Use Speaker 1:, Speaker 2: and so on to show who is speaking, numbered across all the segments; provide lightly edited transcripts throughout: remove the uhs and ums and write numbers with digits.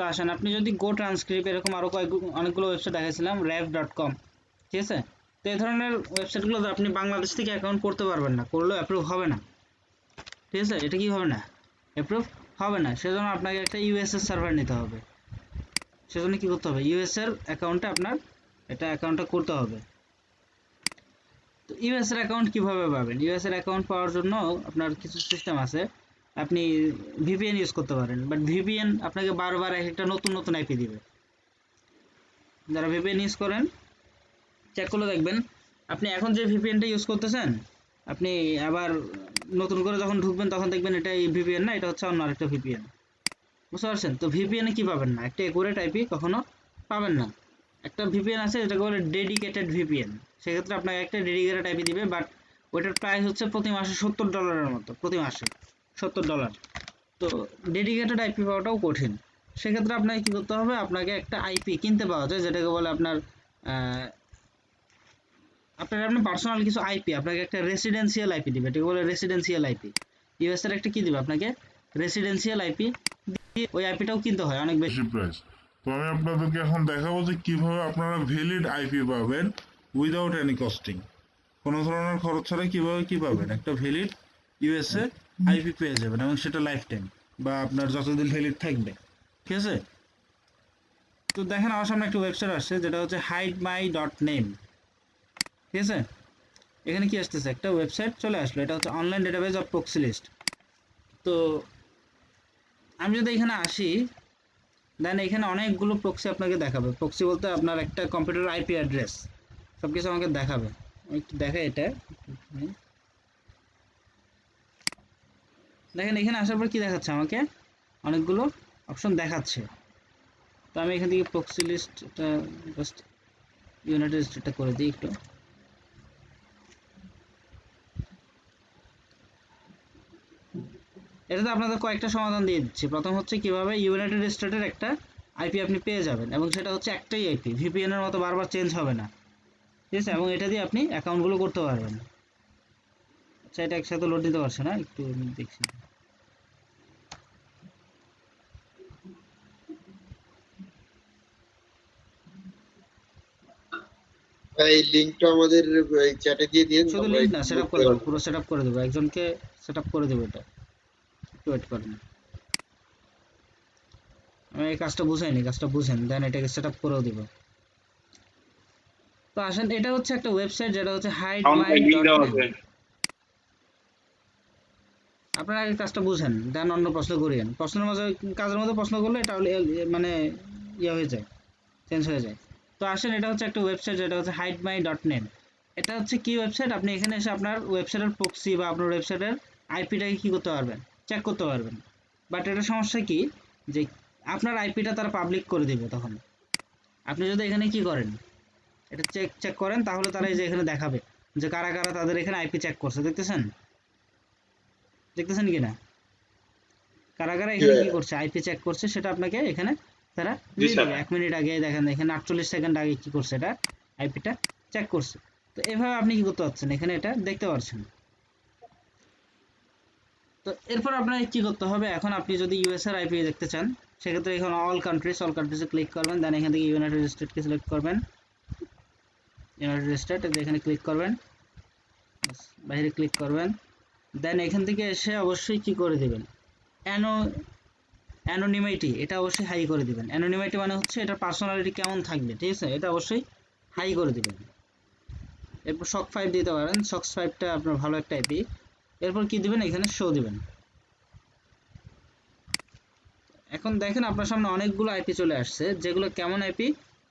Speaker 1: তো আসেন আপনি যদি গো ট্রান্সক্রিপ্ট এরকম আরও অনেকগুলো ওয়েবসাইট দেখাইছিলাম rev.com, ঠিক আছে? তো এই ধরনের ওয়েবসাইটগুলোতে আপনি বাংলাদেশ থেকে অ্যাকাউন্ট করতে পারবেন না, করলেও অ্যাপ্রুভ হবে না, ঠিক আছে? এটা কি হবে না, অ্যাপ্রুভ হবে না। সেজন্য আপনাকে একটা ইউএসএর সার্ভার নিতে হবে। সেজন্য কি করতে হবে, ইউএসএর অ্যাকাউন্টে আপনার এটা অ্যাকাউন্টটা করতে হবে। তো ইউএসএর অ্যাকাউন্ট কিভাবে পাবেন? ইউএসএর অ্যাকাউন্ট পাওয়ার জন্য আপনার কিছু সিস্টেম আছে। আপনি ভিপিএন ইউজ করতে পারেন, বাট ভিপিএন আপনাকে বারবার একটা নতুন নতুন আইপি দিবে। যারা ভিপিএন ইউজ করেন চেক করলে দেখবেন আপনি এখন যে ভিপিএনটা ইউজ করতেছেন, আপনি আবার নতুন করে যখন ঢুকবেন তখন দেখবেন এটা এই ভিপিএন না, এটা হচ্ছে অন্য আরেকটা ভিপিএন। বুঝতে পারছেন? তো ভিপিএনে কি পাবেন না, একটা একুরেট আইপি কখনো পাবেন না। একটা ভিপিএন আছে যেটাকে বলে ডেডিকেটেড ভিপিএন, সেক্ষেত্রে আপনাকে একটা ডেডিকেটেড আইপি দিবে, বাট ওইটার প্রাইস হচ্ছে প্রতি মাসে $70 মতো, প্রতি মাসে $70। তো ডেডিকেটেড আইপি পাওয়াটাও কঠিন। সেক্ষেত্রে আপনাকে কি করতে হবে, আপনাকে একটা আইপি কিনতে পাওয়া যায় যেটাকে বলে আপনার আপনার পার্সোনাল কিছু আইপি, আপনাকে একটা রেসিডেন্সিয়াল আইপি দিবে, এটাকে বলে রেসিডেন্সিয়াল আইপি। ইউএস এর একটা কি দিবে আপনাকে, রেসিডেন্সিয়াল আইপি। ওই আইপিটাও কিনতে হয় অনেক বেশি
Speaker 2: প্রাইস। তো আমি আপনাদেরকে এখন দেখাবো যে কিভাবে আপনারা ভ্যালিড আইপি পাবেন উইদাউট এনি কস্টিং, কোনো ধরনের খরচ ছাড়া কিভাবে কি পাবেন একটা ভ্যালিড ইউএসএ আইপি পেয়ে যাবেন, এবং সেটা লাইফ টাইম বা আপনার যতদিন ভ্যালিড থাকবে, ঠিক আছে? তো দেখেন আমার সামনে একটা ওয়েবসাইট আসছে যেটা হচ্ছে hidemy.name, ঠিক আছে? এখানে কি আসতেছে, একটা ওয়েবসাইট চলে আসলো, এটা হচ্ছে online database of proxy list. তো আমি যদি এখানে আসি, দেন এখানে অনেকগুলো প্রক্সি আপনাকে দেখাবে। প্রক্সি বলতে আপনার একটা কম্পিউটার আইপি অ্যাড্রেস সব কিছু আমাকে দেখাবে। একটু দেখাই এটা, দেখেন এখানে আসার পর কি দেখাচ্ছে, আমাকে অনেকগুলো অপশন দেখাচ্ছে। তো আমি এখান থেকে প্রক্সি লিস্টটা জাস্ট ইউনাইটেড স্টেটটা করে দিই একটু। এটাতে আপনাদের কয়েকটা সমাধান দিয়ে দিচ্ছি। প্রথম হচ্ছে কিভাবে ইউনাইটেড স্টেটের একটা আইপি আপনি পেয়ে যাবেন, এবং সেটা হচ্ছে একটাই আইপি, ভিপিএন এর মতো বারবার চেঞ্জ হবে না, ঠিক আছে? এবং এটা দিয়ে আপনি অ্যাকাউন্টগুলো করতে পারবেন। আচ্ছা, এটা একসাথে লোড দিতে পারছে না, একটু আমি দেখছি।
Speaker 3: এই লিংকটা আমাদের এই চ্যাটে দিয়ে দিন,
Speaker 1: শুধু
Speaker 3: আমরা
Speaker 1: লিঙ্ক না,
Speaker 3: একটু
Speaker 1: সেটআপ করে দেবো, পুরো সেটআপ করে দেবো, একজনকে সেটআপ করে দেবো। এটা একটু ওয়েট করেন, আমি এই কাজটা বুঝাইনি, কাজটা বুঝেন, দেন এটাকে সেটআপ করেও দিব। তো আসেন, এটা হচ্ছে একটা ওয়েবসাইট যেটা হচ্ছে hidemy.name। আপনারা আগে কাজটা বুঝেন, দেন অন্য প্রশ্ন করিয়েন। প্রশ্নের মাঝে কাজের মধ্যে প্রশ্ন করলে এটা মানে ইয়ে হয়ে যায়, চেঞ্জ হয়ে যায়। তো আসেন, এটা হচ্ছে একটা ওয়েবসাইট যেটা হচ্ছে hidemy.name। এটা হচ্ছে কি ওয়েবসাইট, আপনি এখানে এসে আপনার ওয়েবসাইটের প্রক্সি বা আপনার ওয়েবসাইটের আইপিটাকে কি করতে পারবেন, চেক করতে পারবেন। বাট এটা সমস্যা কি, যে আপনার আইপিটা তারা পাবলিক করে দিবে। তখন আপনি যদি এখানে কি করেন, এটা চেক করেন, তাহলে তারা এই যে এখানে দেখাবে যে কারা কারা তাদের এখানে আইপি চেক করছে। দেখতেছেন, দেখতেছেন কিনা, কারা কারা এখানে কি করছে, আইপি চেক করছে, সেটা আপনাকে এখানে তারা দিয়ে দিবে। 1 মিনিট আগে দেখেন এখানে 48 সেকেন্ড আগে কি করছে, এটা আইপিটা চেক করছে। তো এভাবে আপনি কি করতে পারছেন, এখানে এটা দেখতে পাচ্ছেন। তো এরপর আপনাকে কি করতে হবে, এখন আপনি যদি ইউএস এর আইপি দেখতে চান, সেক্ষেত্রে এখানে অল কান্ট্রিজে ক্লিক করবেন, দেন এখান থেকে ইউনাইটেড স্টেটকে সিলেক্ট করবেন। ইউনাইটেড স্টেট এখানে ক্লিক করবেন, বাইরে ক্লিক করবেন, দেন এখান থেকে এসে অবশ্যই কি করে দিবেন, অ্যানোনিমিটি এটা অবশ্যই হাই করে দিবেন। অ্যানোনিমিটি মানে হচ্ছে এটা পার্সোনালিটি কেমন থাকবে, ঠিক আছে? এটা অবশ্যই হাই করে দিবেন। এরপর শক 5 দিতে পারেন, শক 5টা আপনার ভালো একটা আইপি। এরপর কি দিবেন, এখানে শো দিবেন। এখন দেখেন আপনার সামনে অনেকগুলো আইপি চলে আসছে, যেগুলো কেমন আইপি,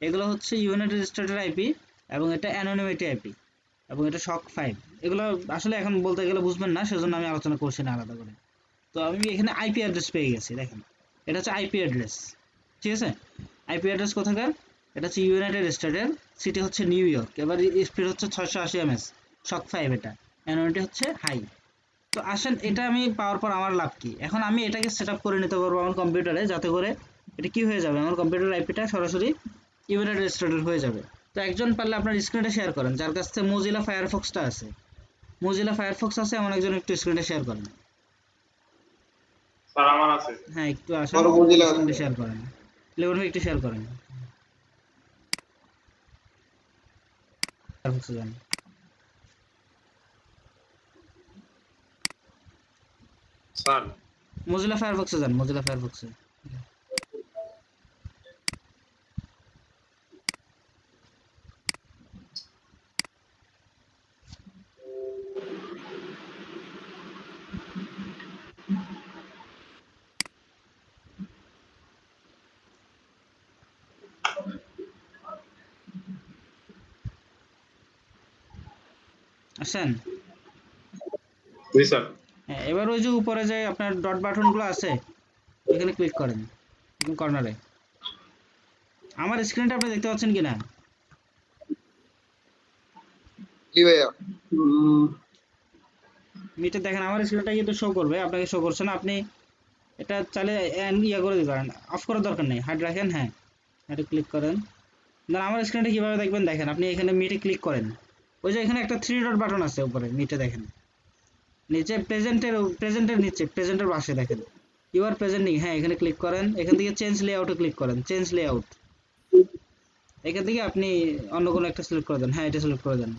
Speaker 1: এগুলো হচ্ছে ইউনাইটেড স্টেটের আইপি, এবং এটা অ্যানোনিমিটি আইপি, এবং এটা শক 5। এগুলো আসলে এখন বলতে গেলে বুঝবেন না, সেজন্য আমি আলোচনা করছি না আলাদা করে। তো আমি এখানে আইপি অ্যাড্রেস পেয়ে গেছি, দেখেন এটা হচ্ছে আইপি অ্যাড্রেস, ঠিক আছে? আইপি অ্যাড্রেস কোথাকার, এটা হচ্ছে ইউনাইটেড স্টেটের, সিটি হচ্ছে নিউ ইয়র্ক, এবার স্পিড হচ্ছে 680 ms, শক 5, এটা অ্যানুইটি হচ্ছে হাই। তো আসেন, এটা আমি পাওয়ার পর আমার লাভ কি, এখন আমি এটাকে সেট আপ করে নিতে পারবো আমার কম্পিউটারে, যাতে করে এটা কি হয়ে যাবে, আমার কম্পিউটার আইপিটা সরাসরি ইউনাইটেড স্টেটের হয়ে যাবে। তো একজন পারলে আপনার স্ক্রিনটা শেয়ার করেন, যার কাছ থেকে মোজিলা ফায়ারফক্সটা আছে, মোজিলা ফায়ারফক্স আছে এমন একজন একটু স্ক্রিনটা শেয়ার করেন।
Speaker 4: স্যার আমার আছে।
Speaker 1: হ্যাঁ, একটু আসেন,
Speaker 3: আমার মোজিলা
Speaker 1: স্ক্রিনটা শেয়ার করেন। লিমন ভাই একটু শেয়ার করেন, ফায়ারফক্সে যান।
Speaker 4: স্যার
Speaker 1: মোজিলা ফায়ারফক্সে যান, মোজিলা ফায়ারফক্সে। আসেন।
Speaker 4: জি স্যার।
Speaker 1: হ্যাঁ, এবার ওই যে উপরে যে আপনার ডট বাটনগুলো আছে এখানে ক্লিক করেন কর্নারে। আমার স্ক্রিনটা আপনি দেখতে পাচ্ছেন কিনা?
Speaker 3: জি ভাইয়া।
Speaker 1: মিটে দেখেন আমার স্ক্রিনটা কিন্তু শো করবে, আপনাকে শো করছে না। আপনি এটা চাইলে ইয়ে করে দিতে পারেন, অফ করার দরকার নেই, হাইড রাখেন। হ্যাঁ, এটা ক্লিক করেন। না আমার স্ক্রিনটা কিভাবে দেখবেন দেখেন, আপনি এখানে মিটে ক্লিক করেন, ওই যে এখানে একটা 3 ডট বাটন আছে উপরে মিটে দেখেন, নিচে প্রেজেন্টের নিচে প্রেজেন্টের পাশে দেখেন ইউ আর প্রেজেন্টিং। হ্যাঁ, এখানে ক্লিক করেন, এখান থেকে চেঞ্জ লেআউটে ক্লিক করেন, চেঞ্জ লেআউট। এখান থেকে আপনি অন্য কোনো একটা সিলেক্ট করে দেন। হ্যাঁ, এটা সিলেক্ট করে দেন।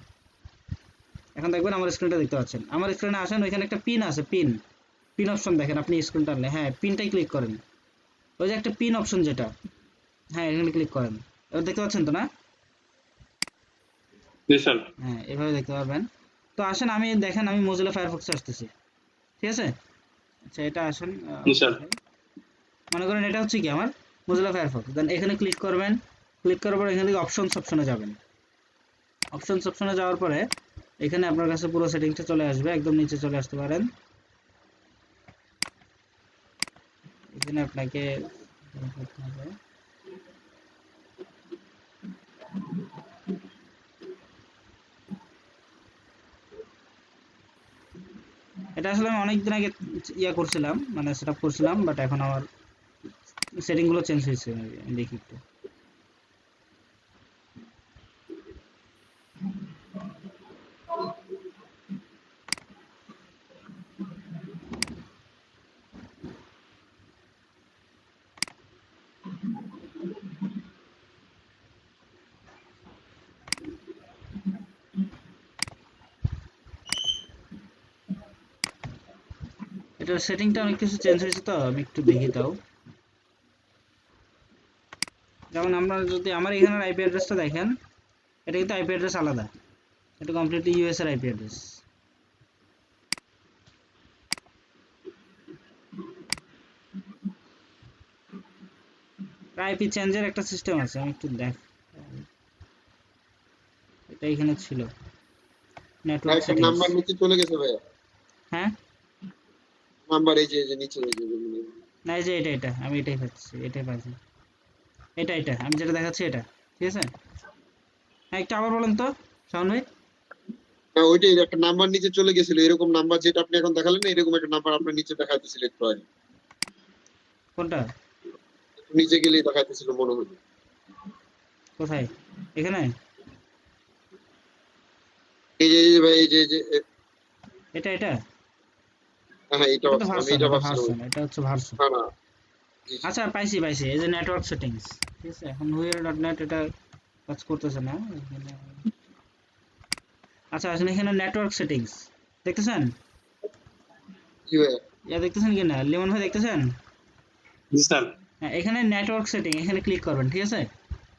Speaker 1: এখন দেখবেন আমার স্ক্রিনটা দেখতে পাচ্ছেন। আমার স্ক্রিনে আসেন, ওইখানে একটা পিন আছে, পিন অপশন দেখেন, আপনি স্ক্রিন টানলে হ্যাঁ পিনটাই ক্লিক করেন, ওই যে একটা পিন অপশন যেটা, হ্যাঁ এখানে ক্লিক করেন। এবার দেখতে পাচ্ছেন তো না?
Speaker 4: জি স্যার।
Speaker 1: হ্যাঁ, এভাবে দেখতে পারবেন। তো আসেন আমি দেখেন আমি মোজিলা ফায়ারফক্সে আসতেছি, ঠিক আছে? আচ্ছা এটা আসেন,
Speaker 4: জি স্যার।
Speaker 1: মনে করেন এটা হচ্ছে কি আমার মোজিলা ফায়ারফক্স। দেন এখানে ক্লিক করবেন, ক্লিক করার পর এখান থেকে অপশনে যাবেন। অপশনে যাওয়ার পরে এখানে আপনার কাছে পুরো সেটিংসটা চলে আসবে, একদম নিচে চলে আসতে পারেন। এখানে আপনাকে এটা আসলে আমি অনেকদিন আগে ইয়া করছিলাম, মানে সেটআপ করছিলাম, বাট এখন আমার সেটিং গুলো চেঞ্জ হয়েছে। আমি দেখি একটু। এটার সেটিংটা অনেক কিছু চেঞ্জ হয়েছে, তো আমি একটু দেখি তাও। যেমন আমরা যদি আমার এখানের আইপি অ্যাড্রেসটা দেখেন, এটা কিন্তু আইপি অ্যাড্রেস আলাদা, এটা কমপ্লিটলি ইউএস এর আইপি অ্যাড্রেস। আইপি চেঞ্জের একটা সিস্টেম আছে, আমি একটু দেখ, এটা এখানে ছিল নেটওয়ার্ক
Speaker 3: একটা
Speaker 1: সেটিংস।
Speaker 3: নাম্বার নিচে চলে গেছে ভাইয়া।
Speaker 1: হ্যাঁ,
Speaker 3: নাম্বার এই যে নিচে এই যে
Speaker 1: না এই যে এটা আমি এটাই পাচ্ছি, এটাই পাচ্ছি, এটা আমি যেটা দেখাচ্ছি এটা, ঠিক আছে? হ্যাঁ, একটু আবার বলেন তো শাওন ভাই।
Speaker 3: হ্যাঁ, ওইটাই একটা নাম্বার নিচে চলে গেছিল, এরকম নাম্বার যেটা আপনি এখন দেখালেন না, এরকম একটা নাম্বার আপনার নিচে দেখাইতেছিল একটু আগে।
Speaker 1: কোনটা?
Speaker 3: একটু নিচে গেলেই দেখাইতেছিল মনে হলো।
Speaker 1: কোথায়? এখানে?
Speaker 3: এই যে ভাই এই যে
Speaker 1: এটা
Speaker 3: হ্যাঁ এটা
Speaker 1: এটা তো
Speaker 3: আমি
Speaker 1: ভার্সন,
Speaker 3: এটা
Speaker 1: এটা
Speaker 3: ভাবছিলাম।
Speaker 1: ভার্সন, এটা হচ্ছে ভার্সন।
Speaker 3: না না, জি জি।
Speaker 1: আচ্ছা পাইছি, এই যে নেটওয়ার্ক সেটিংস, ঠিক আছে? এখন হুইয়ার.নেট এটা কাজ করতেছে না এখানে। আচ্ছা আসলে এখানে নেটওয়ার্ক সেটিংস দেখতেছেন?
Speaker 3: জি ভাইয়া।
Speaker 1: ইয়া দেখতেছেন কি না লিমন ভাই, দেখতেছেন?
Speaker 4: জি স্যার।
Speaker 1: হ্যাঁ, এখানে নেটওয়ার্ক সেটিং, এখানে ক্লিক করবেন, ঠিক আছে?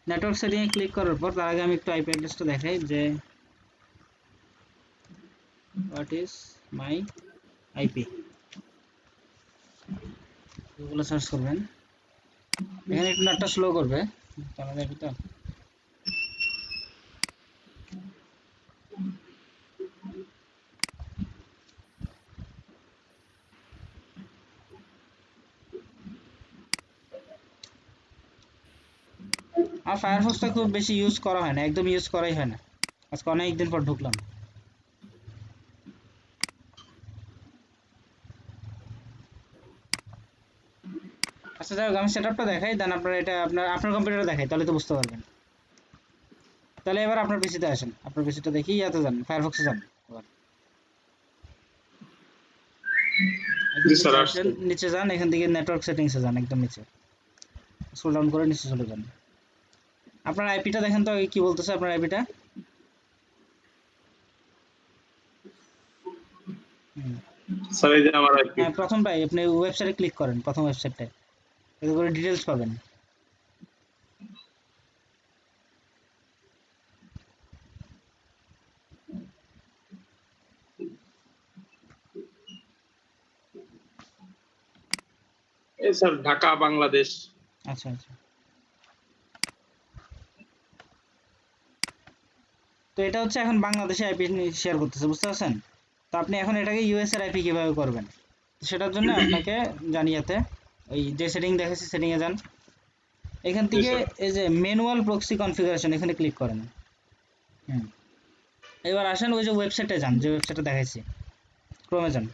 Speaker 1: নেটওয়ার্ক সেটিং এ ক্লিক করার পর তার আগে আমি একটু আইপি অ্যাড্রেসটা দেখাই, যে হোয়াট ইজ মাই আইপি, গুগলে সার্চ করবেন। এখানে একটু নেটটা স্লো করবে, চালা যাবে তো। আর ফায়ারফক্সটা খুব বেশি ইউজ করা হয় না, একদম ইউজ করাই হয় না, আজকে অনেক দিন পর ঢুকলাম। আচ্ছা যাই হোক, আমি সেটআপটা দেখাই, দেন আপনারা এটা আপনার কম্পিউটারে দেখাই, তাহলে তো বুঝতে পারবেন। তাহলে এবার আপনার পিসিতে আসেন, আপনার পিসিটা দেখি ইয়াতে যান, ফায়ারফক্সে যান। এবার একদম
Speaker 4: জি
Speaker 1: নিচে
Speaker 4: স্যার
Speaker 1: আসেন,
Speaker 4: আসছি।
Speaker 1: নিচে যান, এখান থেকে নেটওয়ার্ক সেটিংসে যান, একদম নিচে। স্ক্রল ডাউন করে নিচে চলে যান। আপনার আইপিটা দেখেন তো কি বলতেছে আপনার আইপিটা।
Speaker 4: স্যার এই যে আমার আইপি।
Speaker 1: হ্যাঁ, প্রথমটাই আপনি ওয়েবসাইটে ক্লিক করেন, প্রথম ওয়েবসাইটটায়, এতে করে ডিটেলস পাবেন।
Speaker 4: এই স্যার ঢাকা বাংলাদেশ।
Speaker 1: আচ্ছা আচ্ছা, তো এটা হচ্ছে এখন বাংলাদেশে আইপি শেয়ার করতেছে, বুঝতে পারছেন? তো আপনি এখন এটাকে ইউএস এর আইপি কিভাবে করবেন, সেটার জন্য আপনাকে জানিয়েতে ওই যে সেটিং দেখেছি সেটিংয়ে যান। এখান
Speaker 4: জি
Speaker 1: থেকে
Speaker 4: স্যার।
Speaker 1: এই যে ম্যানুয়াল প্রক্সি কনফিগারেশন এখানে ক্লিক করেন। এবার আসেন ওই যে ওয়েবসাইটে যান, যে ওয়েবসাইটে দেখাইছি, ক্রমে যান।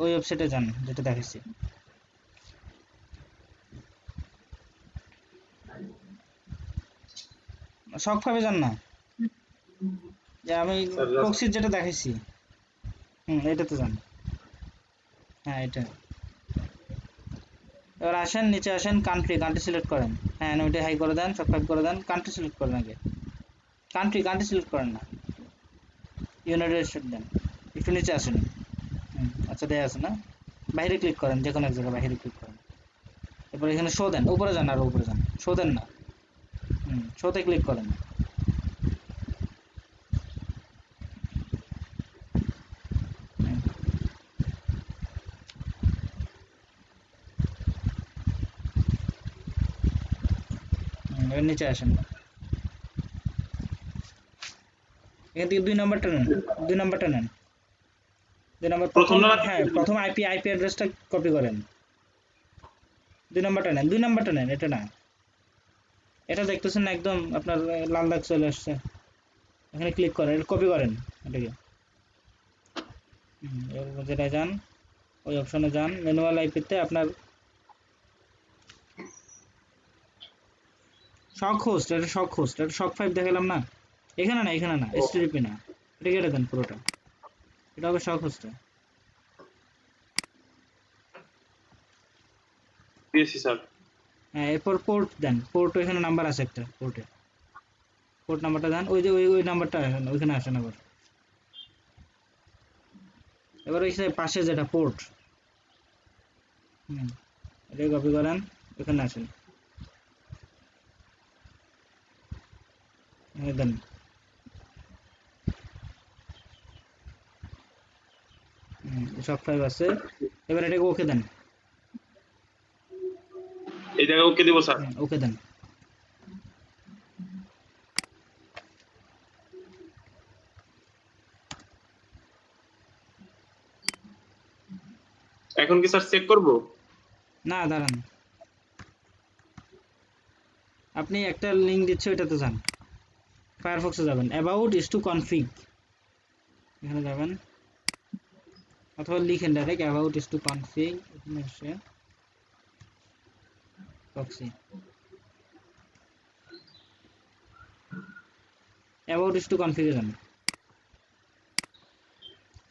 Speaker 1: ওই ওয়েবসাইটে যান যেটা দেখাইছি। শখভাবে যান না, যে আমি
Speaker 4: স্যার just
Speaker 1: প্রক্সির যেটা দেখাইছি, এটাতে যান। হ্যাঁ এটা। এবার আসেন নিচে আসেন, কান্ট্রি সিলেক্ট করেন। হ্যাঁ ওইটা হাই করে দেন, সব করে দেন, কান্ট্রি সিলেক্ট করেন আগে। কান্ট্রি সিলেক্ট করেন না, ইউনাইটেড স্টেট দেন। একটু নিচে আসেন। আচ্ছা দেয়া আছে না, বাইরে ক্লিক করেন, যে কোনো এক জায়গায় বাইরে ক্লিক করেন। এরপর এখানে শো দেন, উপরে যান, আরো উপরে যান, শো দেন না, শোতে ক্লিক করেন। হুম, এবার নিচে আসেন, এখান থেকে 2 নাম্বারটা নেন, 2 নাম্বারটা নেন, 2 নাম্বার
Speaker 4: প্রথম
Speaker 1: প্রথম।
Speaker 4: না
Speaker 1: হ্যাঁ প্রথম আইপি অ্যাড্রেসটা কপি করেন, 2 নাম্বারটা নেন, 2 নাম্বারটা নেন, এটা না। এটা দেখতেছেন না একদম আপনার লাল দাগ চলে আসছে, এখানে ক্লিক করেন, এটা কপি করেন এটাকে। এবার যেটা যান, ওই অপশনে যান, ম্যানুয়াল আইপিতে আপনার এটা শক 5 দেখালাম না, এখানে না, এখানে না, এসটিডিপি না, এটা কেটে দেন পুরোটা, এটা হবে শক হোস্টে।
Speaker 4: দিয়েছি স্যার।
Speaker 1: হ্যাঁ এরপর পোর্ট দেন, পোর্ট এখানে নাম্বার আছে একটা, পোর্ট নাম্বারটা দেন, ওই যে ওই নাম্বারটা আসেন, ওইখানে আসেন আবার। এবার ওইখানে পাশে যেটা পোর্ট, এটা কপি করেন, ওইখানে আসেন, দেন। শক 5 আছে, এবার এটাকে ওকে দেন।
Speaker 4: এই জায়গায় ওকে দিব স্যার।
Speaker 1: ওকে দেন।
Speaker 4: এখন কি স্যার চেক করব?
Speaker 1: না দাঁড়ান, আপনি একটা লিঙ্ক দিচ্ছে ওইটাতে যান, ফায়ারফক্সে যাবেন, অ্যাবাউট ইস টু কনফিগ, এখানে যাবেন, অথবা লিখেন direct about is to config, এখানে এসে প্রক্সি, অ্যাবাউট ইস টু কনফিগে যান।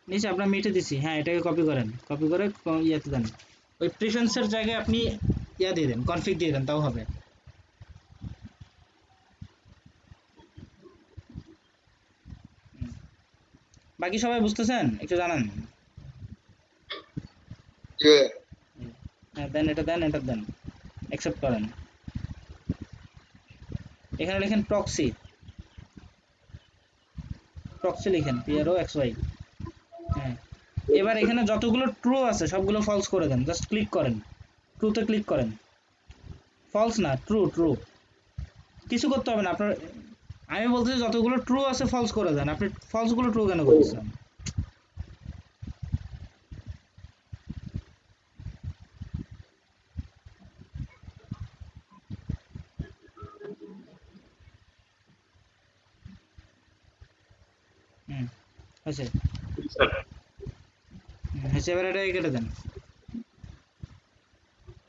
Speaker 1: নিচে আপনার মিটে দিছি, হ্যাঁ এটাকে কপি করেন, কপি করে ইয়াতে দেন, ওই প্রিফারেন্সের জায়গায় আপনি ইয়া দিয়ে দেন, কনফিগ দিয়ে দেন, তাও হবে। বাকি সবাই বুঝতেছেন, একটু জানান। হ্যাঁ দেন, এটা দেন, এটা দেন, অ্যাকসেপ্ট করেন। এখানে লিখেন প্রক্সি, লিখেন PROXY। হ্যাঁ এবার এখানে যতগুলো ট্রু আছে সবগুলো ফলস করে দেন, জাস্ট ক্লিক করেন, ট্রুতে ক্লিক করেন, ফলস না, ট্রু, কিছু করতে হবে না আপনার। আমি বলতেছি যতগুলো ট্রু আছে ফলস করে দেন, আপনি ফলস গুলো ট্রু কেন করতেছেন? হুম হয়েছে,
Speaker 4: স্যার
Speaker 1: হয়েছে, এবার এটা কেটে দেন।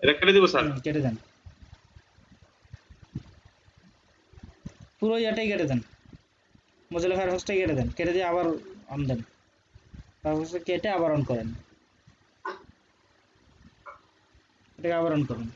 Speaker 4: এটা কেটে দিব স্যার।
Speaker 1: কেটে দেন, পুরো ইয়াটাই কেটে দেন, মোজিলা ফায়ারফক্সটাই কেটে দেন, কেটে দিয়ে আবার অন দেন, ফায়ারফক্সটা কেটে আবার অন করেন। এটাকে আবার অন করুন।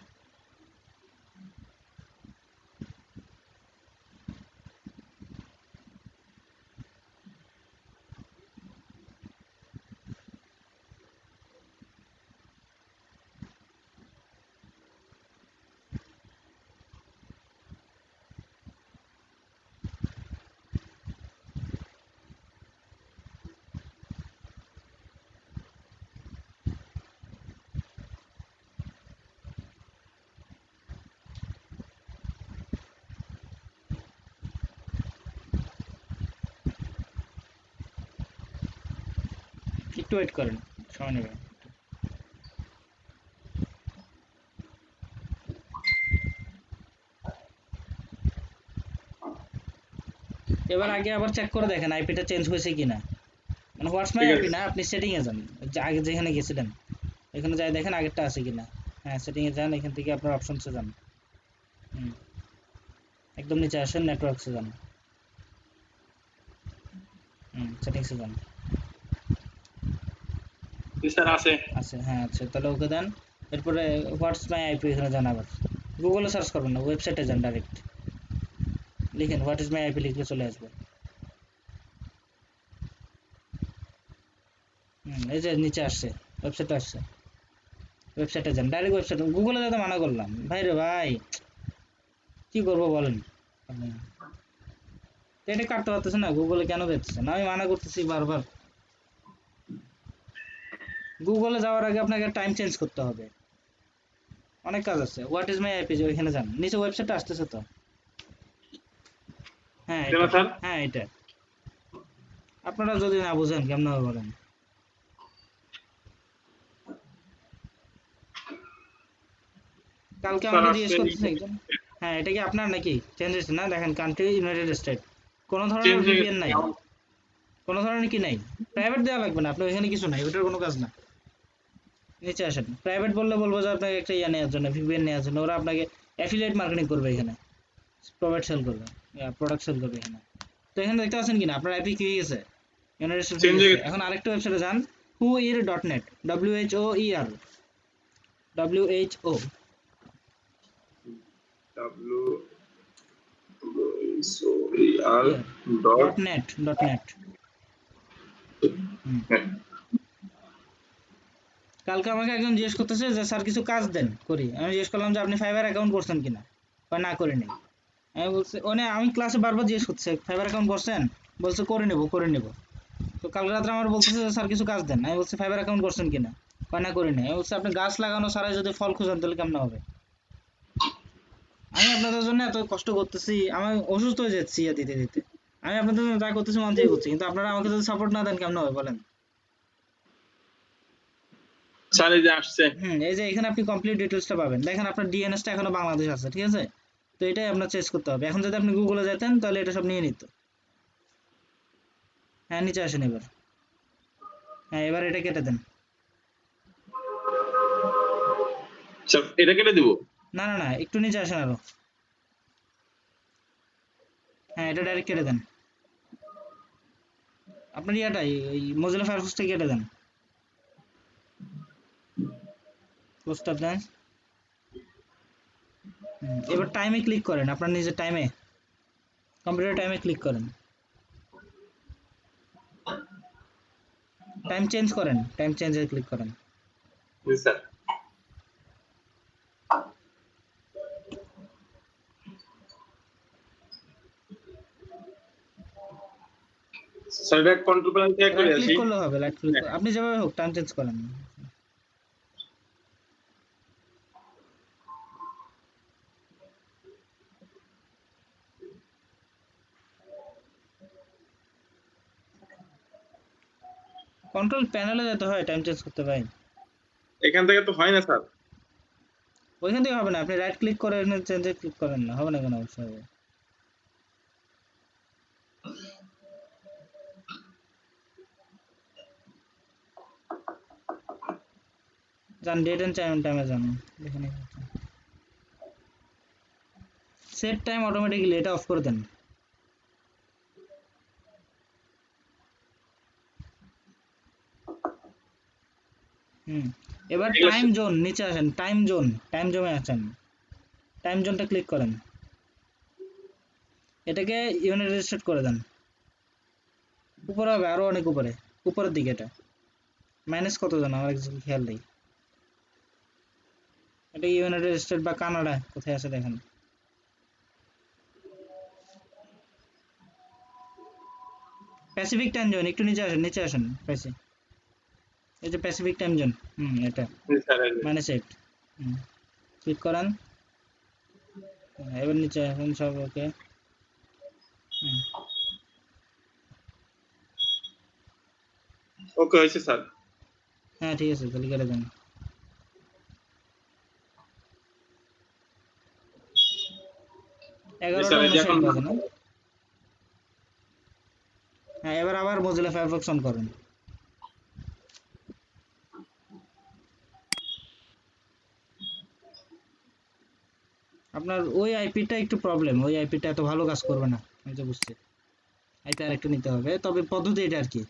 Speaker 1: একটু ওয়েট করেন, সময় নেবেন। এবার আগে আবার চেক করে দেখেন আইপিটা চেঞ্জ হয়েছে কিনা, মানে হোয়াটস মাই
Speaker 4: ঠিক
Speaker 1: আইপি
Speaker 4: আছে।
Speaker 1: না, আপনি সেটিং এ যান, আগে যেখানে গেছিলেন এখানে যাই দেখেন আগেরটা আছে কিনা। হ্যাঁ সেটিং এ যান, এখান থেকে আপনার অপশনসে যান। হুম, একদম নিচে আসেন, নেটওয়ার্কসে যান। সেটিংসে যান।
Speaker 4: স্যার আছে।
Speaker 1: আছে, হ্যাঁ আছে, তাহলে ওকে দেন। এরপরে হোয়াটস মাই আইপি এখানে যান, আবার গুগলে সার্চ করবেন না, ওয়েবসাইটে যান ডাইরেক্ট, লিখেন হোয়াট ইজ মাই আইপি, লিখলে চলে আসবে। এই যে নিচে আসছে, ওয়েবসাইটে আসছে, ওয়েবসাইটে যান, ডাইরেক্ট ওয়েবসাইটে, গুগলে যেতে মানা করলাম ভাই রে ভাই, কি করবো বলেন। এটা কাটতে পারতেছে না, গুগলে কেন দিতেছে না, আমি মানা করতেছি বারবার। গুগলে যাওয়ার আগে আপনাকে টাইম চেঞ্জ করতে হবে, অনেক কাজ আছে। হোয়াট ইজ মাই আইপি, ওইখানে যান, নিচে ওয়েবসাইটটা আসতেছে তো। হ্যাঁ
Speaker 4: এটা
Speaker 1: এটা,
Speaker 4: না স্যার?
Speaker 1: হ্যাঁ এটা। আপনারা যদি না বুঝেন কেমন হবে বলেন। কালকে
Speaker 4: স্যার
Speaker 1: আমাকে জিজ্ঞেস
Speaker 4: আসছে।
Speaker 1: করতেছে একজন, হ্যাঁ এটা কি আপনার নাকি চেঞ্জ হয়েছে না, দেখেন কান্ট্রি ইউনাইটেড স্টেট, কোনো
Speaker 4: চেঞ্জ
Speaker 1: ধরনের
Speaker 4: হয়ে
Speaker 1: ভিপিএন
Speaker 4: গেছে।
Speaker 1: নাই, কোনো ধরনের কি নাই, প্রাইভেট দেওয়া লাগবে না, আপনার ওইখানে কিছু নাই, ওটার কোনো কাজ না। নিচে আসেন, প্রাইভেট বললে বলবো যে আপনাকে একটা ইয়ে নেওয়ার জন্য, ভিপিএন নেওয়ার জন্য, ওরা আপনাকে অ্যাফিলিয়েট মার্কেটিং করবে এখানে, প্রোভাইড সেল করবে, প্রোডাক্ট সেল করবে এখানে। তো এখানে দেখতে পাচ্ছেন কিনা আপনার আইপি কি হয়ে গেছে, ইউনাইটেড স্টেট হয়ে
Speaker 4: চেঞ্জ হয়ে
Speaker 1: গেছে।
Speaker 4: গেছে।
Speaker 1: এখন আরেকটা ওয়েবসাইটে যান, whoeer.net, WHOER, WHO
Speaker 4: ডাব্লিউ সো আর
Speaker 1: ইয়ার
Speaker 4: dot
Speaker 1: dot net, dot net.
Speaker 4: Net.
Speaker 1: কালকে আমাকে একজন জিজ্ঞেস করতেছে যে স্যার কিছু কাজ দেন করি, আমি জিজ্ঞেস করলাম যে আপনি ফাইবার অ্যাকাউন্ট করছেন কিনা, কয় না করিনি। আমি বলছি মানে আমি ক্লাসে বারবার জিজ্ঞেস করছে ফাইবার অ্যাকাউন্ট করছেন, বলছে করে নেবো করে নেবো। তো কালকে রাত্রে আমার বলতেছে যে স্যার কিছু কাজ দেন, আমি বলছি ফাইবার অ্যাকাউন্ট করছেন কিনা, কয় না করিনি। আমি বলছি আপনি গাছ লাগানো ছাড়াই যদি ফল খুঁজেন তাহলে কেমন হবে, আমি আপনাদের জন্য এত কষ্ট করতেছি, আমি অসুস্থ হয়ে যাচ্ছি ইয়ে দিতে দিতে, আমি আপনাদের জন্য যা করতেছি মন থেকে করছি, কিন্তু আপনারা আমাকে যদি সাপোর্ট না দেন কেমন হবে বলেন।
Speaker 4: স্যার এই যে আসছে।
Speaker 1: এই যে এখানে আপনি কমপ্লিট ডিটেলসটা পাবেন, দেখেন আপনার ডিএনএসটা এখনো বাংলাদেশ আছে, ঠিক আছে। তো এটাই আপনার চেঞ্জ করতে হবে, এখন যদি আপনি গুগলে যেতেন তাহলে এটা সব নিয়ে নিত। হ্যাঁ নিচে আসেন এবার, হ্যাঁ এবার এটা কেটে দেন।
Speaker 4: স্যার এটা কেটে দিব?
Speaker 1: না না না, একটু নিচে আসেন আরো, হ্যাঁ এটা ডাইরেক্ট কেটে দেন। আপনার ইয়াটাই ওই মজিলা ফায়ারফক্সটা কেটে দেন, প্রস্তাব দেন। এবার টাইমে ক্লিক করেন, আপনার নিজের টাইমে, কম্পিউটার টাইমে ক্লিক করেন, টাইম চেঞ্জ করেন, টাইম চেঞ্জে ক্লিক করেন।
Speaker 4: জি স্যার। স্যার এটা কন্ট্রোল প্যানেল থেকে করে
Speaker 1: রাইট ক্লিক
Speaker 4: আসি।
Speaker 1: করলে হবে, রাইট ক্লিক, আপনি যেভাবে হোক টাইম চেঞ্জ করেন। কন্ট্রোল প্যানেলে যেতে হয় টাইম চেঞ্জ করতে ভাই,
Speaker 4: এখান থেকে তো হয় না স্যার।
Speaker 1: ওইখান থেকে হবে না, আপনি রাইট ক্লিক করে চেঞ্জে ক্লিক করেন না, হবে না কেন, অবশ্যই হবে। যান ডেট এন্ড টাইমে যান, দেখেন সেট টাইম অটোমেটিক্যালি, এটা অফ করে দেন। এবার
Speaker 4: এগুলো
Speaker 1: টাইম জোন নিচে আসেন, টাইম জোনে আছেন, টাইম জোনটা ক্লিক করেন, এটাকে ইউনাইটেড স্টেট করে দেন। উপরে হবে, আরো অনেক উপরে, উপরের দিকে। এটা মাইনাস কত জন আমার একটু খেয়াল নেই। এটা ইউনাইটেড স্টেট বা কানাডা কোথায় আছে দেখেন। প্যাসিফিক টাইম জোন, একটু নিচে আসেন এই যে প্যাসিফিক টাইম জোন, এটা
Speaker 4: জি স্যার।
Speaker 1: -8 ক্লিক করেন। এবার নিচে আসেন সব, ওকে।
Speaker 4: ওকে হয়েছে স্যার।
Speaker 1: হ্যাঁ ঠিক আছে, তাহলে কেটে দেন।
Speaker 4: জি স্যার, এই যে
Speaker 1: 11:59
Speaker 4: এখন
Speaker 1: বাজে না? হ্যাঁ, এবার আবার মজিলা ফায়ারফক্স অন করেন। আপনার ওই আইপিটা একটু প্রবলেম, ওই আইপিটা এত ভালো কাজ করবে না, আমি তো বুঝছি। আইপি আরেকটু নিতে হবে, তবে পদ্ধতি এটা আর কি।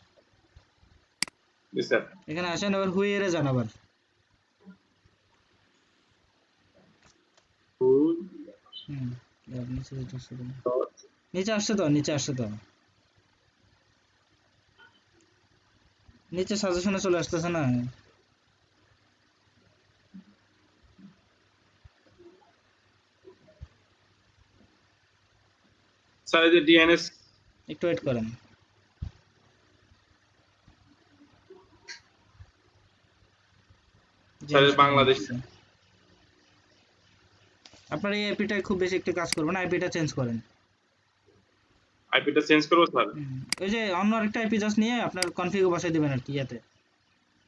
Speaker 4: জি স্যার।
Speaker 1: এখানে আসেন, আবার হুইয়ারে যান আবার। হুম, এবার নিচে আসছে তো, নিচে সাজেশনে চলে আসতেছে না?
Speaker 4: স্যার এই যে ডিএনএস।
Speaker 1: একটু ওয়েট করেন।
Speaker 4: স্যার বাংলাদেশ।
Speaker 1: আপনার এই আইপিটা খুব বেশি একটু কাজ করবে না, আইপিটা চেঞ্জ করেন।
Speaker 4: আইপিটা চেঞ্জ করবো স্যার?
Speaker 1: ওই যে অন্য আরেকটা আইপি জাস্ট নিয়ে আপনার কনফিগও বসাই দিবেন আর কি ইয়াতে।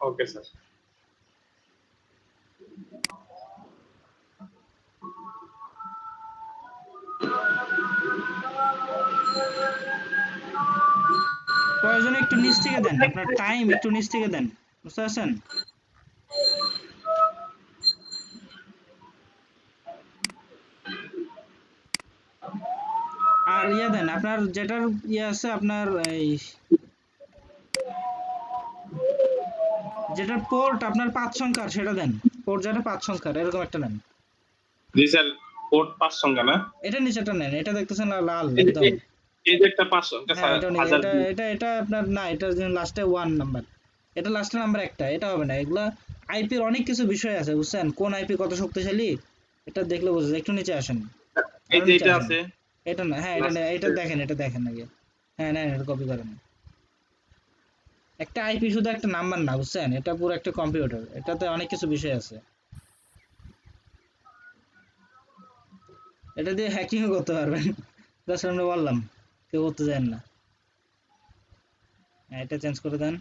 Speaker 4: Okay sir.
Speaker 1: প্রয়োজনে একটু নিচ থেকে দেন, আপনার টাইম একটু নিচ থেকে দেন, বুঝতে পারছেন? আর ইয়ে দেন, আপনার যেটার ইয়ে আছে, আপনার এই যেটার পোর্ট আপনার 5 সংখ্যার সেটা দেন, পোর্ট যেটা 5 সংখ্যার এরকম একটা নেন।
Speaker 4: জি স্যার, কোড 5 সংখ্যা না?
Speaker 1: এটা নিচেটা নেন, এটা দেখতেছেন লাল
Speaker 4: এই
Speaker 1: একদম।
Speaker 4: এই যে একটা 5 সংখ্যা
Speaker 1: হ্যাঁ,
Speaker 4: স্যার,
Speaker 1: এটা
Speaker 4: হাজার
Speaker 1: এটা
Speaker 4: দুই।
Speaker 1: এটা এটা আপনার না, এটা লাস্টে 1 নাম্বার, এটা লাস্টে নাম্বার একটা, এটা হবে না। এগুলা আইপির অনেক কিছু বিষয় আছে, বুঝছেন? কোন আইপি কত শক্তিশালী এটা দেখলে বোঝা যায়। একটু নিচে আসেন,
Speaker 4: এই
Speaker 1: আরো
Speaker 4: যে
Speaker 1: নিচে
Speaker 4: এটা
Speaker 1: আসেন।
Speaker 4: আছে
Speaker 1: এটা না, হ্যাঁ এটা
Speaker 4: last
Speaker 1: এটা দেখেন, এটা দেখেন আগে। হ্যাঁ, নেন এটা কপি করেন। একটা আইপি শুধু একটা নাম্বার না, বুঝছেন? এটা পুরো একটা কম্পিউটার, এটাতে অনেক কিছু বিষয় আছে। এটা দিয়ে হ্যাকিংও করতে পারবেন, জাস্ট আমরা বললাম, কেউ করতে চান না। হ্যাঁ, এটা চেঞ্জ করে দেন।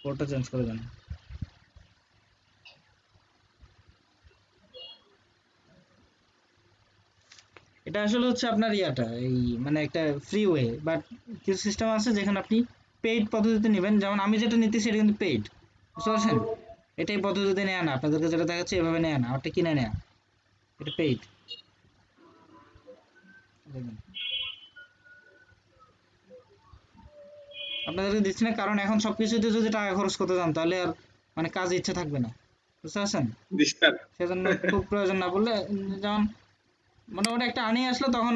Speaker 1: পোর্টটা চেঞ্জ করে দেন। এটা আসলে হচ্ছে আপনার ইয়াটা, এই মানে একটা ফ্রি ওয়ে, বাট কিছু সিস্টেম আছে যেখানে আপনি পেইড পদ্ধতিতে নেবেন। যেমন আমি যেটা নিতেছি এটা কিন্তু পেইড, বুঝতে পারছেন? এটাই পদ্ধতিতে নেওয়া না, আপনাদেরকে যেটা দেখাচ্ছে এভাবে নেওয়া না, ওটা কিনে নেওয়া, এটা পেইড। আপনাদেরকে দিচ্ছি না, কারণ এখন সবকিছুতে যদি টাকা খরচ করতে যান তাহলে আর মানে কাজে ইচ্ছা থাকবে না, বুঝতে পারছেন?
Speaker 4: জি স্যার।
Speaker 1: সেজন্য খুব প্রয়োজন না বললে, যেমন মোটামুটি একটা আর্নিং আসলে তখন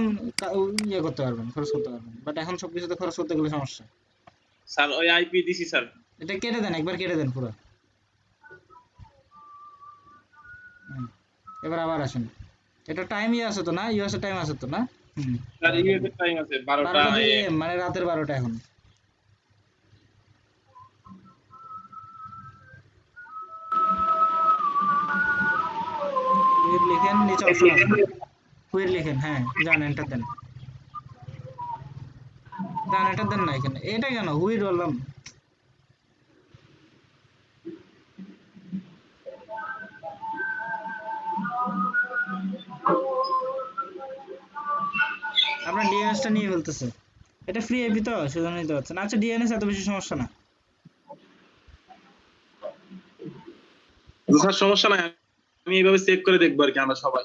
Speaker 1: ইয়ে করতে পারবেন, খরচ করতে পারবেন, বাট এখন সবকিছুতে খরচ করতে গেলে সমস্যা।
Speaker 4: স্যার ওই আইপি দিছি স্যার।
Speaker 1: এটা কেটে দেন, একবার কেটে দেন পুরো। এবার আবার আসেন। এটা টাইম ইয়ে আছে তো না, ইউএসএ টাইম আছে তো না?
Speaker 4: স্যার ইউএসএ টাইম আছে 12টা
Speaker 1: 12টা দিকে মানে রাতের 12টা এখন। কুইট লিখেন, নিচে অপশন আছে, কুইট লিখেন, হ্যাঁ যান এন্টার দেন, এন্টার দেন না এখানে, এটা কেন হুইট বললাম? আপনার ডিএনএস টা নিয়ে ফেলতেছে, এটা ফ্রি আইপি তো সেজন্য নিতে পারছেন। আচ্ছা, ডিএনএস এত বেশি সমস্যা না।
Speaker 4: স্যার সমস্যা নাই, আমি এইভাবে চেক করে দেখবো আর কি আমরা সবাই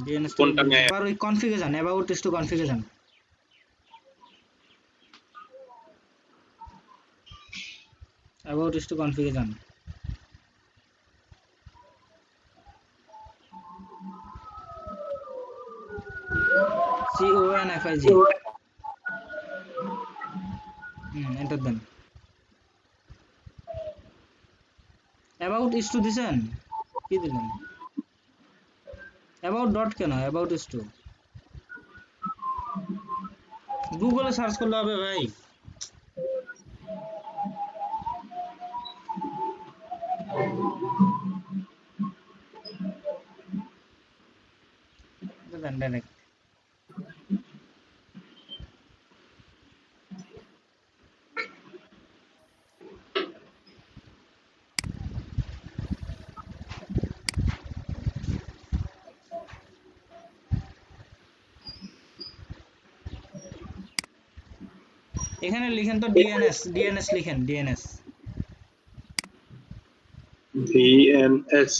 Speaker 1: ডিএনএস টা
Speaker 4: কোনটা নেয়।
Speaker 1: আবার ওই কনফিগে যান, অ্যাবাউট টেস্ট টু কনফিগে যান। অ্যাবাউট ইস টু কনফিগে যান। CONFIG এন্টার দেন। অ্যাবাউট ইস টু দিছেন, কি দিলেন? অ্যাবাউট ডট কেন, অ্যাবাউট ইস টু গুগলে সার্চ করলে হবে ভাই। দেন ডাইরেক্ট। এখানে লিখেন তো ডিএনএস লিখেন, ডিএনএস।
Speaker 4: VNS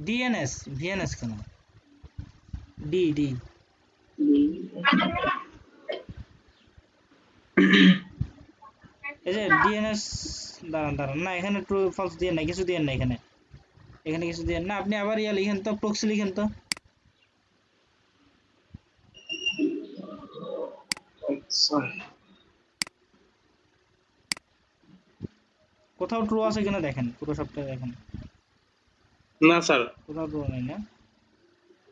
Speaker 1: ডিএনএস ভিএনএস কেন, ডি ডি এই যে ডিএনএস। দাঁড়ান দাঁড়ান, না এখানে ট্রু ফলস দিয়ে না, কিছু দিয়ে না এখানে, এখানে কিছু দিয়ে না। আপনি আবার ইয়া লিখেন তো, প্রক্সি লিখেন তো। কোথাও ট্রু আছে কিনা দেখেন, পুরো সবটা দেখেন।
Speaker 4: না স্যার,
Speaker 1: কোথাও ট্রু নাই না?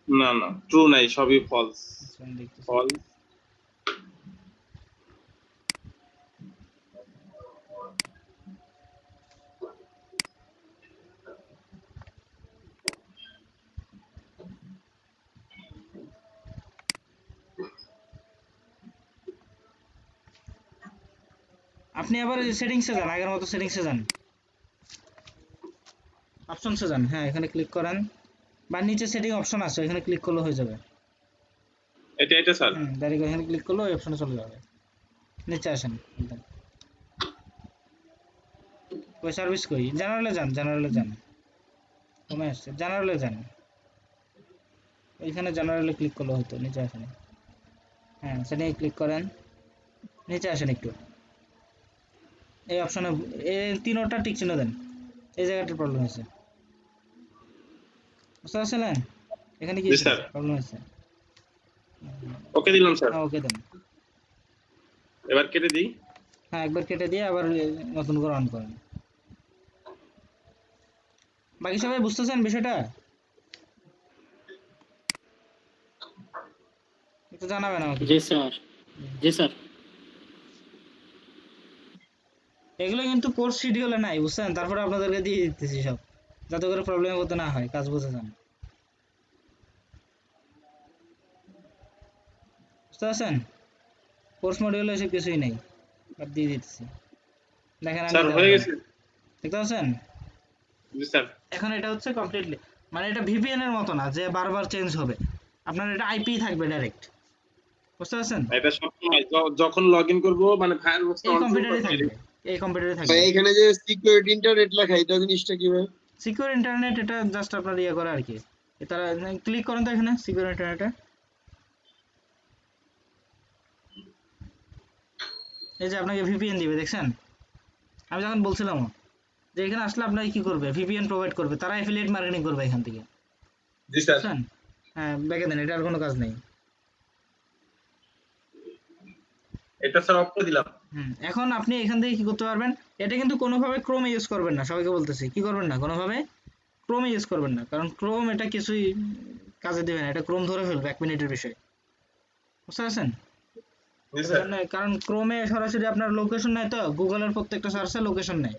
Speaker 4: না না, ট্রু নাই, সবই ফলস।
Speaker 1: আচ্ছা আমি দেখতেছি।
Speaker 4: ফলস।
Speaker 1: আপনি আবার সেটিংসে যান, আগের মতো সেটিংসে যান, অপশনসে যান। হ্যাঁ এখানে ক্লিক করেন, বা নিচে সেটিং অপশন আছে, এখানে ক্লিক করলে হয়ে যাবে।
Speaker 4: এটা স্যার।
Speaker 1: ডাইরেক্ট এখানে ক্লিক করলে ওই অপশনে চলে যাবে। নিচে আসেন একদম। ওই সার্ভিস কই, জেনারেলে যান, জেনারেলে যান, কমে আসছে, জেনারেলে যান। এইখানে জেনারেলে ক্লিক করলে হতো, নিচে আসেন। হ্যাঁ সেটিংয়ে ক্লিক করেন, নিচে আসেন একটু, এই অপশনে এই তিনোটা টিক চিহ্ন দেন। এই জায়গাটার প্রবলেম হয়েছে, বুঝতে পারছিলেন? এখানে কি
Speaker 4: জি স্যার।
Speaker 1: প্রবলেম হয়েছে?
Speaker 4: ওকে দিলাম স্যার,
Speaker 1: হ্যাঁ ওকে দেন।
Speaker 4: এবার কেটে দিই।
Speaker 1: হ্যাঁ একবার কেটে দিয়ে আবার নতুন করে অন করেন। বাকি সবাই বুঝতেছেন বিষয়টা? একটু জানাবেন আমাকে।
Speaker 5: জি স্যার, জি স্যার।
Speaker 1: এগুলো কিন্তু কোর্স শিডিউলে নাই, বুঝছেন? তারপরে আপনাদেরকে দিয়ে দিতেছি সব, যাতে করে প্রবলেম হতে না হয়, কাজ বুঝে যান। বুঝতে পারছেন? কোর্স মডিউলে এসব কিছুই নেই, বাদ দিয়ে দিতেছি। দেখেন
Speaker 4: স্যার হয়ে গেছে।
Speaker 1: দেখতে পাচ্ছেন?
Speaker 4: জি স্যার।
Speaker 1: এখন এটা হচ্ছে কমপ্লিটলি, মানে এটা ভিপিএন এর মতো না যে বারবার চেঞ্জ হবে, আপনার এটা আইপি থাকবে ডাইরেক্ট। বুঝতে পারছেন?
Speaker 4: এটা সবসময় যখন লগ ইন করবো, মানে ফায়ারফক্সটা
Speaker 1: এই
Speaker 4: অন করবো,
Speaker 1: কম্পিউটারে থাকবে, এই কম্পিউটারে থাকবে।
Speaker 3: ভাই এখানে যে সিকিউরিটি ইন্টারনেট লেখা এটা জিনিসটা কি ভাই?
Speaker 1: সিকিউর ইন্টারনেট এটা জাস্ট আপনার ইয়ে করে আর কি। তারা ক্লিক করেন তো এখানে সিকিউর ইন্টারনেটে, এই যে আপনাকে ভিপিএন দিবে, দেখছেন? আমি যখন বলছিলাম যে এখানে আসলে আপনাকে কি করবে, ভিপিএন প্রোভাইড করবে, তারা অ্যাফিলিয়েট মার্কেটিং করবে এখান থেকে।
Speaker 4: জি স্যার।
Speaker 1: বুঝছেন? হ্যাঁ ব্যাকে দেন, এটা আর কোনো কাজ নেই।
Speaker 4: এটা স্যার অফ করে দিলাম।
Speaker 1: এখন আপনি এখান থেকে কি করতে পারবেন, এটা কিন্তু কোনোভাবে ক্রোমে ইউজ করবেন না, সবাইকে বলতেছি কি করবেন না, কোনোভাবে ক্রোমে ইউজ করবেন না, কারণ ক্রোম এটা কিছুই কাজে দেবে না, এটা ক্রোম ধরে ফেলবে 1 মিনিটের বিষয়। বুঝতে পারছেন?
Speaker 4: জি স্যার।
Speaker 1: কারণ ক্রোমে সরাসরি আপনার লোকেশন নেয়, তো গুগলের প্রত্যেকটা সার্চে লোকেশন নেয়।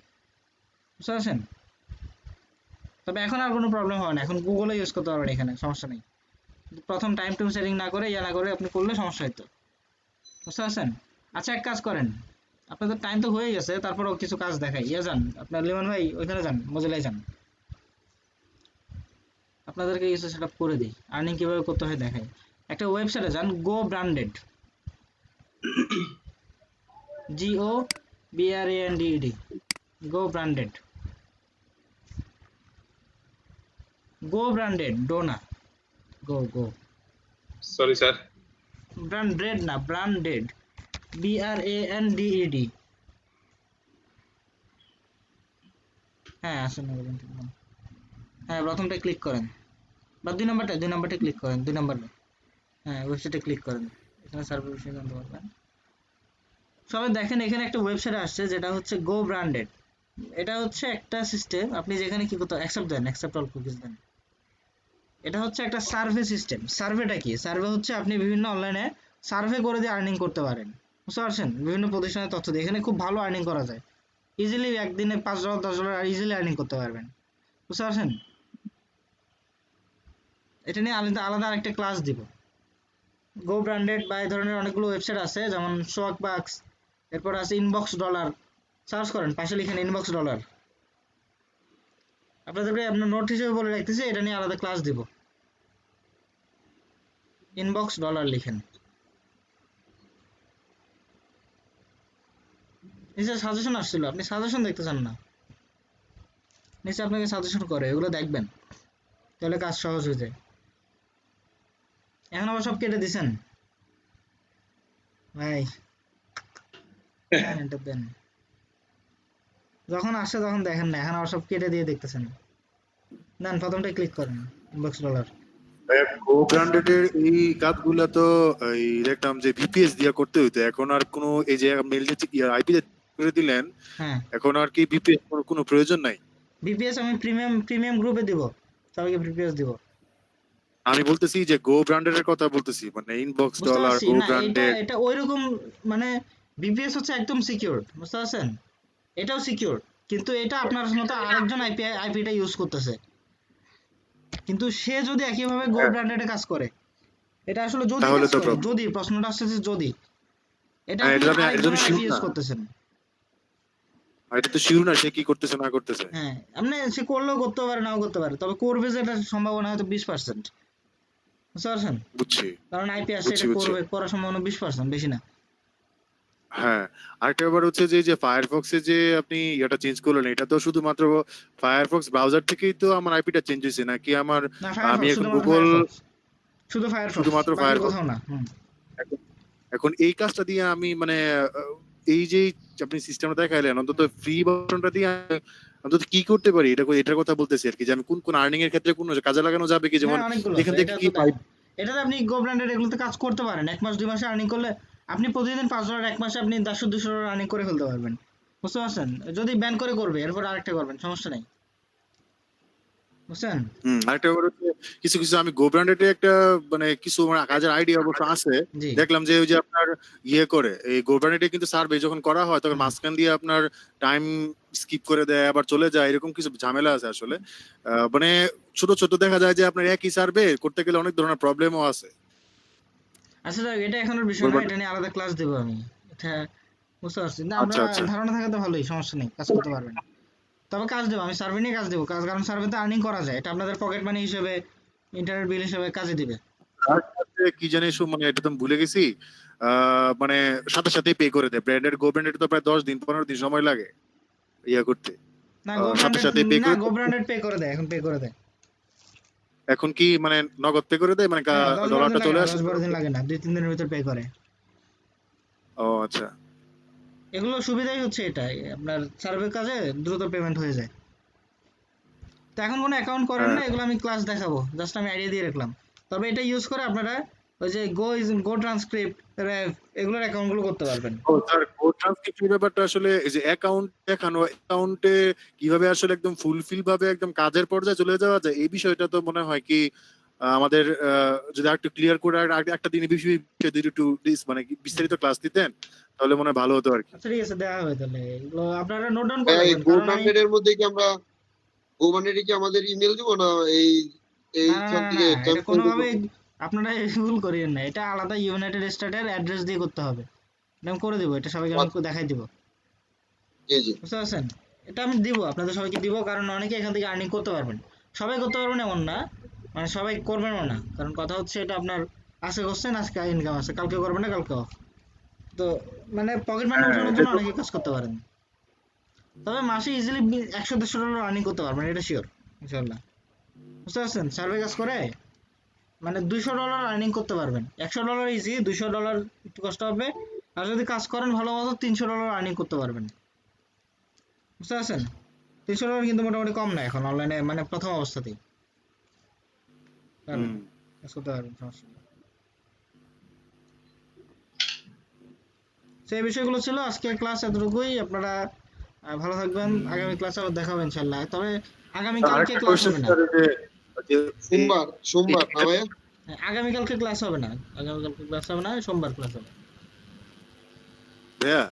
Speaker 1: বুঝতে পারছেন? তবে এখন আর কোনো প্রবলেম হয় না, এখন গুগলে ইউজ করতে পারবেন, এখানে সমস্যা নেই। প্রথম টাইম টু সেটিং না করে ইয়া না করে আপনি করলে সমস্যা হতো। বুঝতে পারছেন? আচ্ছা এক কাজ করেন, আপনাদের টাইম তো হয়ে গেছে, তারপরেও কিছু কাজ দেখাই। ইয়ে যান আপনার লিমন ভাই, ওইখানে যান, মজিলায় যান, আপনাদেরকে কিছু সেটআপ করে দিই, আর্নিং কিভাবে করতে হয় দেখাই। একটা ওয়েবসাইটে যান, গো ব্র্যান্ডেড, GOBRANDED, গো ব্র্যান্ডেড, গো ব্র্যান্ডেড, ডোনা, গো গো
Speaker 4: সরি স্যার।
Speaker 1: ব্র্যান্ডেড না, ব্র্যান্ডেড, BRANDED, হ্যাঁ আসেন এরকম ঠিক না। হ্যাঁ প্রথমটা ক্লিক করেন বা দুই নাম্বারটা ক্লিক করেন, 2 নাম্বার হ্যাঁ ওয়েবসাইটে ক্লিক করেন, এখানে সার্ভার বিষয়ে জানতে পারবেন। সবাই দেখেন এখানে একটা ওয়েবসাইট আসছে যেটা হচ্ছে গো ব্র্যান্ডেড। এটা হচ্ছে একটা সিস্টেম, আপনি যেখানে কি করতে অ্যাকসেপ্ট অল কুকিজ দেন। এটা হচ্ছে একটা সার্ভে সিস্টেম। সার্ভেটা কি? সার্ভে হচ্ছে আপনি বিভিন্ন অনলাইনে সার্ভে করে দিয়ে আর্নিং করতে পারেন, বুঝতে পারছেন? বিভিন্ন প্রতিষ্ঠানের তথ্য দিয়ে এখানে খুব ভালো আর্নিং করা যায়। ইজিলি একদিনে $5 $10 ইজিলি আর্নিং করতে পারবেন, বুঝতে পারছেন? এটা নিয়ে আলাদা আলাদা আরেকটা ক্লাস দিব। গো ব্র্যান্ডেড বা এই ধরনের অনেকগুলো ওয়েবসাইট আছে, যেমন শোয়াক বাক্স, এরপর আছে ইনবক্স ডলার। সার্চ করেন, পাশে লিখেন ইনবক্স ডলার। আপনাদেরকে আপনার নোট হিসেবে বলে রাখতেছি, এটা নিয়ে আলাদা ক্লাস দিব। ইনবক্স ডলার লিখেন। নিচে সাজেশন আসছিল, আপনি সাজেশন দেখতে চান না? নিচে আপনাকে সাজেশন করে, এগুলো দেখবেন, তাহলে কাজ সহজ হয়ে যায়। এখন আবার সব কেটে দিছেন ভাই, এটা দেন। যখন আসে তখন দেখেন না, এখন আবার সব কেটে দিয়ে দেখতেছেন। দেন প্রথমটা ক্লিক করেন, ইনবক্স ডলার।
Speaker 6: গো ব্র্যান্ডেড এর এই কাজগুলা তো এই দেখলাম যে ভিপিএস দিয়া করতে হইতো, এখন আর কোনো এই যে মেল যে আইপি করে দিলেন,
Speaker 1: হ্যাঁ
Speaker 6: এখন আর কি ভিপিএস কোনো প্রয়োজন নাই?
Speaker 1: বিপিএস আমি প্রিমিয়াম গ্রুপে দিব, সবাইকে বিপিএস দিব।
Speaker 6: আমি বলতেছি যে গো ব্র্যান্ডেড এর কথা বলতেছি, মানে ইনবক্স
Speaker 1: বুঝতে
Speaker 6: ডলার,
Speaker 1: পারছি
Speaker 6: গো
Speaker 1: না, এটা
Speaker 6: ব্র্যান্ডেড।
Speaker 1: এটা ওইরকম মানে বিপিএস হচ্ছে একদম সিকিউর, বুঝতে পারছেন? এটাও সিকিউর, কিন্তু এটা আপনার মতো আরেকজন আইপিটা ইউজ করতেছে, কিন্তু সে যদি একইভাবে গো ব্র্যান্ডেডে কাজ করে, এটা আসলে যদি
Speaker 6: তাহলে
Speaker 1: কাজ
Speaker 6: তো
Speaker 1: করে,
Speaker 6: problem।
Speaker 1: যদি প্রশ্নটা আসছে যে যদি এটা
Speaker 6: হ্যাঁ,
Speaker 1: আপনি
Speaker 6: এটা আমি
Speaker 1: আরেকজনের আইপি
Speaker 6: শিওর
Speaker 1: ইউজ
Speaker 6: না,
Speaker 1: করতেছেন।
Speaker 6: আর এটা তো শিওর না সে কি করতেছে না করতেছে।
Speaker 1: হ্যাঁ আপনি সে করলেও করতে পারে, নাও করতে পারে, তবে করবে যেটা সম্ভাবনা হয়তো 20%, বুঝতে পারছেন?
Speaker 6: বুঝছি
Speaker 1: কারণ আইপি আসছে,
Speaker 6: বুঝছি
Speaker 1: এটা
Speaker 6: বুঝছি।
Speaker 1: করবে, করার সম্ভাবনা 20%, বেশি না।
Speaker 6: হ্যাঁ, আরেকটা ব্যাপার হচ্ছে যে যে ফায়ারফক্সে যে আপনি এটা চেঞ্জ করলেন, এটা তো শুধুমাত্র ফায়ারফক্স ব্রাউজার থেকেই তো আমার আইপিটা চেঞ্জ হয়েছে, নাকি আমার
Speaker 1: না
Speaker 6: আমি
Speaker 1: ফায়ারফক্স,
Speaker 6: এখন
Speaker 1: শুধুমাত্র
Speaker 6: গুগল
Speaker 1: ফায়ারফক্স, শুধু ফায়ারফক্স,
Speaker 6: শুধুমাত্র
Speaker 1: বাকি
Speaker 6: ফায়ারফক্স
Speaker 1: কোথাও না।
Speaker 6: এখন এই কাজটা দিয়ে আমি মানে এই যে আপনি সিস্টেমটা দেখাইলেন, অন্তত ফ্রি বাটনটা দিয়ে অন্তত কি করতে পারি, এটার কথা বলতেছি আর কি, যে আমি কোন কোন আর্নিং এর ক্ষেত্রে কোন কাজে লাগানো যাবে কি, যেমন
Speaker 1: হ্যাঁ অনেকগুলো
Speaker 6: এখান
Speaker 1: আছে,
Speaker 6: থেকে
Speaker 1: এটা
Speaker 6: কি
Speaker 1: তো
Speaker 6: পাই।
Speaker 1: এটাতে আপনি গো ব্র্যান্ডেড এগুলোতে কাজ করতে পারেন। 1 মাস 2 মাসে আর্নিং করলে আপনি প্রতিদিন $5, 1 মাসে আপনি $100-200 আর্নিং করে ফেলতে পারবেন, বুঝতে পারছেন? যদি ব্যান করে করবে, এরপর আরেকটা করবেন, সমস্যা নাই, বুঝছেন?
Speaker 6: আরেকটা ব্যাপার হচ্ছে কিছু কিছু আমি গো ব্র্যান্ডেড একটা মানে কিছু আমার কাজের আইডিয়া অবশ্য আছে,
Speaker 1: জি
Speaker 6: দেখলাম যে ওই যে আপনার ইয়ে করে এই গো ব্র্যান্ডেডে কিন্তু সার্ভে যখন করা হয় তখন মাঝখান দিয়ে আপনার টাইম স্কিপ করে দেয়, আবার চলে যায়, এরকম কিছু ঝামেলা আছে আসলে। মানে ছোট ছোট দেখা যায় যে আপনার একই সার্ভে করতে গেলে অনেক ধরনের প্রবলেমও আছে।
Speaker 1: আচ্ছা যাক, এটা এখনের বিষয় না, এটা নিয়ে আলাদা ক্লাস দেবো আমি। এটা বুঝতে পারছি না, আমরা
Speaker 6: আচ্ছা আচ্ছা
Speaker 1: ধারণা থাকাতে ভালোই, সমস্যা নেই, কাজ করতে পারবেন। তবে কাজ দেবো আমি, সার্ভে নিয়ে কাজ দেবো, কারণ সার্ভেতে আর্নিং করা যায়, এটা আপনাদের পকেট মানি হিসেবে, ইন্টারনেট বিল হিসেবে কাজে দিবে।
Speaker 6: আর সাথে কি জানি মানে এটা তো আমি ভুলে গেছি, মানে সাথে সাথে পে করে দেয় ব্র্যান্ডেড, গো ব্র্যান্ডেড তো প্রায় 10 দিন 15 দিন সময় লাগে ইয়া করতে।
Speaker 1: না গো
Speaker 6: সাথে
Speaker 1: ব্র্যান্ডেড,
Speaker 6: সাথে পে
Speaker 1: না
Speaker 6: করে
Speaker 1: গো ব্র্যান্ডেড পে করে দেয়, এখন পে করে দেয়।
Speaker 6: এখন কি মানে নগদ পে করে দেয়, মানে
Speaker 1: হ্যাঁ 10-12 দিন
Speaker 6: ডলারটা
Speaker 1: লাগে
Speaker 6: চলে
Speaker 1: না,
Speaker 6: আসে?
Speaker 1: 10-12 দিন লাগে না, 2-3 দিনের ভিতর পে করে।
Speaker 6: ও আচ্ছা।
Speaker 1: এগুলো সুবিধাই হচ্ছে এটাই, আপনার সার্ভে কাজে দ্রুত পেমেন্ট হয়ে যায়। তো এখন কোনো অ্যাকাউন্ট করেন না,
Speaker 6: হ্যাঁ।
Speaker 1: এগুলো আমি ক্লাস দেখাবো, জাস্ট আমি আইডিয়া দিয়ে রাখলাম। তবে এটা ইউজ করে আপনারা ওই যে গো ট্রান্সক্রিপ্ট, র্যাভ, এগুলোর অ্যাকাউন্টগুলো করতে পারবেন।
Speaker 6: ও স্যার, কোড ট্রান্সক্রিপ্টের ব্যাপারটা আসলে এই যে অ্যাকাউন্ট দেখানো, অ্যাকাউন্টে কিভাবে আসলে একদম ফুলফিল ভাবে একদম কাজের পর্যায়ে চলে যাওয়া যায়, এই বিষয়টা তো মনে হয় কি আমাদের যদি একটু ক্লিয়ার করে একটা দিনে একটু মানে বিস্তারিত ক্লাস দিতেন তাহলে মনে হয় ভালো হতো আর কি।
Speaker 1: আচ্ছা ঠিক আছে, দেওয়া হবে তাহলে, এগুলো আপনারা নোট ডাউন করে
Speaker 3: এই
Speaker 1: রাখবেন,
Speaker 3: গো
Speaker 1: কারণ আমি
Speaker 3: ব্র্যান্ডেড এর মধ্যে কি আমরা গো ব্র্যান্ডেডে কি আমাদের ইমেল দিব না এই
Speaker 1: না
Speaker 3: এইখান
Speaker 1: না
Speaker 3: থেকে
Speaker 1: না, এটা
Speaker 3: টেম্পলেট
Speaker 1: কোনোভাবে আপনারা ভুল করিয়েন না, এটা আলাদা ইউনাইটেড স্টেটের অ্যাড্রেস দিয়ে করতে হবে। এটা আমি করে দিব, এটা সবাইকে আমি দেখাই দিব,
Speaker 3: জি জি
Speaker 1: বুঝতে পারছেন? এটা আমি দিব, আপনাদের সবাইকে দিব, কারণ অনেকে এখান থেকে আর্নিং করতে পারবেন। সবাই করতে পারবেন এমন না, মানে সবাই করবেনও না, কারণ কথা হচ্ছে এটা আপনার আজকে করছেন, আজকে ইনকাম আছে, কালকে করবেন না, কালকে অফ। তো মানে পকেট মানি
Speaker 6: হ্যাঁ,
Speaker 1: উঠানোর
Speaker 6: এটা
Speaker 1: জন্য
Speaker 6: তো
Speaker 1: অনেকে কাজ করতে পারেন, তবে মাসে ইজিলি $100-150 আর্নিং করতে পারবেন, এটা শিওর ইনশাল্লাহ, বুঝতে পারছেন? সার্ভে কাজ করে মানে $200 আর্নিং করতে পারবেন। $100 ইজি, $200 একটু কষ্ট হবে, আর যদি কাজ করেন ভালো মতো $300 আর্নিং করতে পারবেন, বুঝতে পারছেন? $300 কিন্তু মোটামুটি কম না এখন অনলাইনে, মানে প্রথম অবস্থাতেই
Speaker 6: হুম।
Speaker 1: কাজ করতে পারবেন, সমস্যা নেই। সেই বিষয়গুলো ছিল আজকে ক্লাস, এতটুকুই। আপনারা ভালো থাকবেন, আগামী ক্লাসে আবার দেখা হবে ইনশাল্লাহ। তবে আগামীকালকে
Speaker 6: আরেকটা
Speaker 1: ক্লাস
Speaker 6: কোশ্চেন
Speaker 1: হবে না,
Speaker 3: সোমবার না ভাইয়া?
Speaker 1: আগামীকালকে ক্লাস হবে না, আগামীকালকে ক্লাস হবে না, সোমবার ক্লাস হবে।
Speaker 6: ভাইয়া